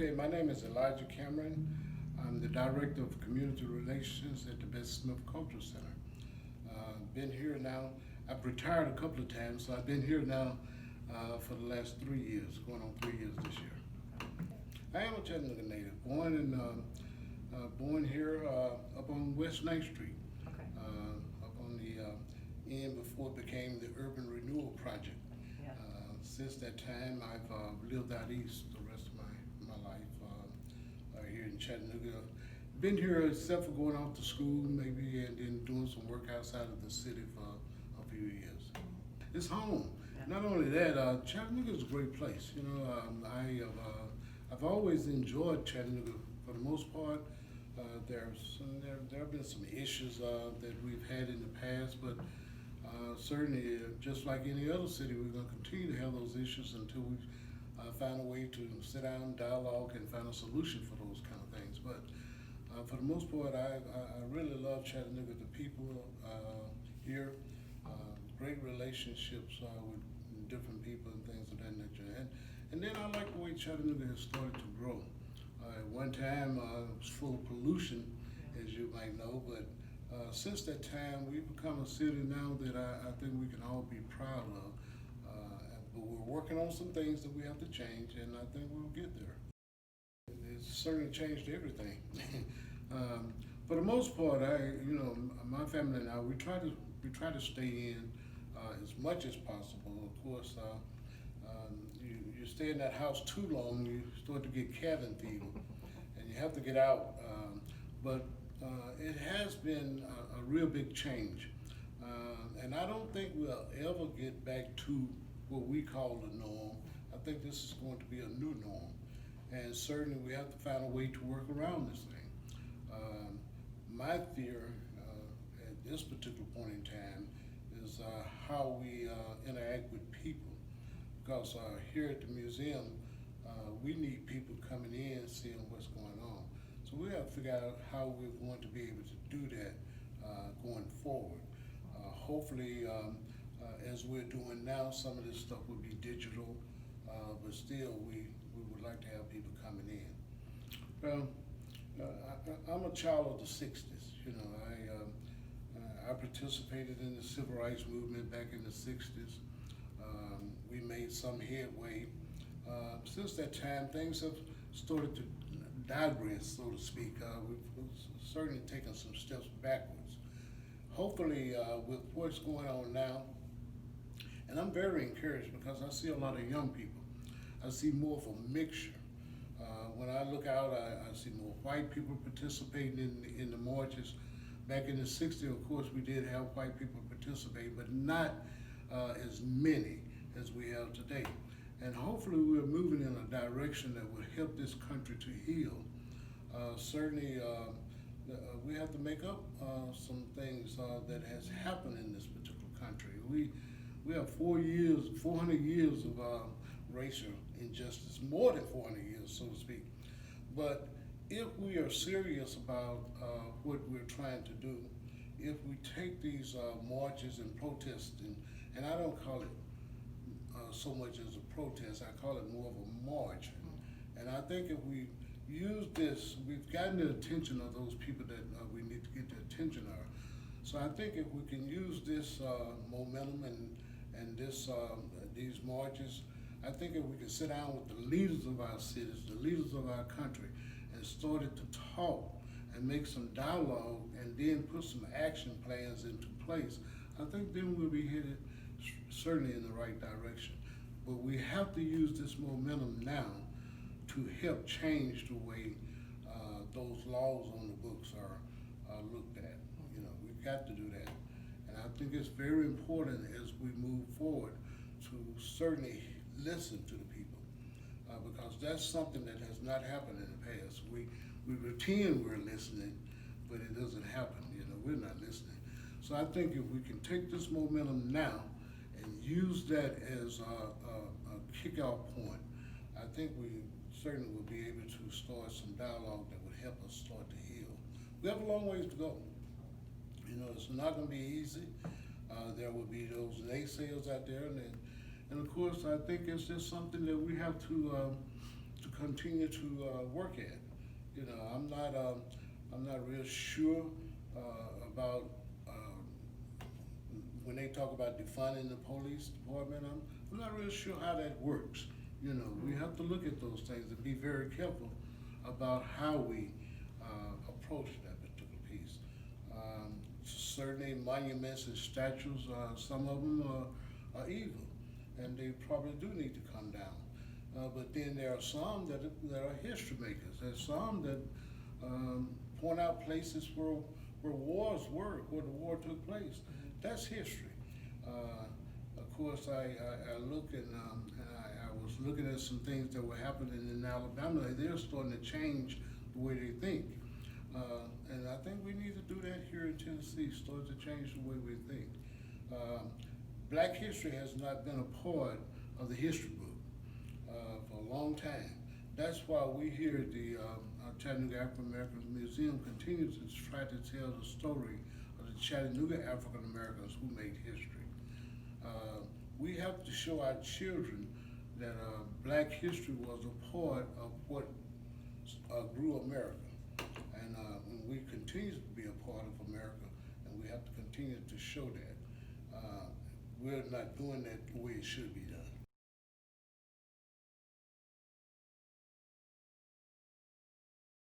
Okay, my name is Elijah Cameron. I'm the Director of Community Relations at the Bessie Cultural Center. Been here now, I've retired a couple of times, so I've been here now for the last 3 years, going on 3 years this year. I am a Chattanooga native, born here up on West 9th Street, Okay. up on the end before it became the Urban Renewal Project. Yeah. Since that time, I've lived out east the rest of my life here in Chattanooga. Been here except for going off to school maybe and then doing some work outside of the city for a few years. It's home. Yeah. Not only that, Chattanooga is a great place. You know, I've always enjoyed Chattanooga for the most part. There have been some issues that we've had in the past, but certainly, just like any other city, we're going to continue to have those issues until we find a way to sit down, dialogue, and find a solution for those kind of things. But for the most part, I really love Chattanooga. The people here, great relationships with different people and things of that nature. And then I like the way Chattanooga has started to grow. At one time, it was full of pollution, as you might know, but since that time, we've become a city now that I think we can all be proud of. But we're working on some things that we have to change, and I think we'll get there. It's certainly changed everything. For the most part, my family and I, we try to stay in as much as possible. Of course, you stay in that house too long, you start to get cabin fever, and you have to get out. But it has been a real big change, and I don't think we'll ever get back to what we call the norm. I think this is going to be a new norm, and certainly we have to find a way to work around this thing. My fear at this particular point in time is how we interact with people, because here at the museum, we need people coming in, seeing what's going on. So we have to figure out how we're going to be able to do that going forward. Hopefully, as we're doing now, some of this stuff will be digital, but still we would like to have people coming in. Well, I'm a child of the 60s. You know, I participated in the civil rights movement back in the 60s. We made some headway. Since that time, things have started to digress, so to speak. We've certainly taken some steps backwards. Hopefully, with what's going on now, and I'm very encouraged because I see a lot of young people. I see more of a mixture. When I look out, I see more white people participating in the marches. Back in the 60s, of course, we did have white people participate, but not as many as we have today. And hopefully we're moving in a direction that will help this country to heal. Certainly, we have to make up some things that has happened in this particular country. We have 400 years of racial injustice, more than 400 years, so to speak. But if we are serious about what we're trying to do, if we take these marches and protests, and I don't call it so much as a protest, I call it more of a march. And I think if we use this, we've gotten the attention of those people that we need to get the attention of. So I think if we can use this momentum and these marches, I think if we can sit down with the leaders of our cities, the leaders of our country, and started to talk and make some dialogue and then put some action plans into place, I think then we'll be headed certainly in the right direction. But we have to use this momentum now to help change the way those laws on the books are looked at. You know, we've got to do that. And I think it's very important as we move forward to certainly listen to the people, because that's something that has not happened in the past. We pretend we're listening, but it doesn't happen. You know, we're not listening. So I think if we can take this momentum now and use that as a kickoff point, I think we certainly will be able to start some dialogue that would help us start to heal. We have a long ways to go. You know, it's not going to be easy. There will be those naysayers out there, and of course, I think it's just something that we have to continue to work at. You know, I'm not real sure about when they talk about defunding the police department. I'm not real sure how that works. You know, we have to look at those things and be very careful about how we approach that particular piece. Certainly monuments and statues, some of them are evil, and they probably do need to come down. But then there are some that are history makers. There's some that point out places where wars were, where the war took place. That's history. Of course, I look and I was looking at some things that were happening in Alabama. They're starting to change the way they think. And I think we need to do that here in Tennessee, start to change the way we think. Black history has not been a part of the history book for a long time. That's why we here at the Chattanooga African American Museum continue to try to tell the story of the Chattanooga African Americans who made history. We have to show our children that black history was a part of what grew America. And we continue to be a part of America, and we have to continue to show that. We're not doing that the way it should be done.